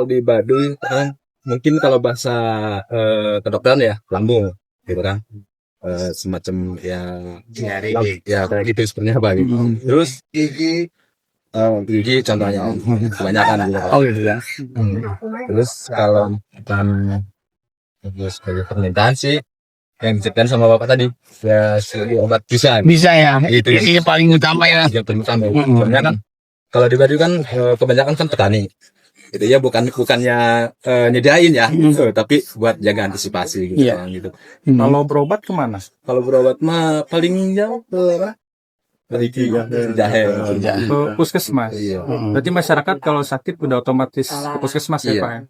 kalau di Baduy kan mungkin kalau bahasa kedokteran ya lambung gitu kan. Semacam ya kayak gitu sebenarnya apa gitu. Terus gigi contohnya kebanyakan gitu. Oh gitu ya. Terus kalau terus sebagai permintaan sih yang diceritain sama bapak tadi ya obat bisa ya itu ini paling utama ya. yang paling utama. Soalnya kan kalau di Baduy kan kebanyakan kan petani gitu ya, bukannya nyediain ya, tapi buat jaga antisipasi gitu. Iya. Gitu. Kalau berobat kemana? Kalau berobat mah paling jauh ke Jahe. Ke puskesmas. Iya. Berarti masyarakat kalau sakit udah otomatis ke puskesmas ya Iya. Pak ya?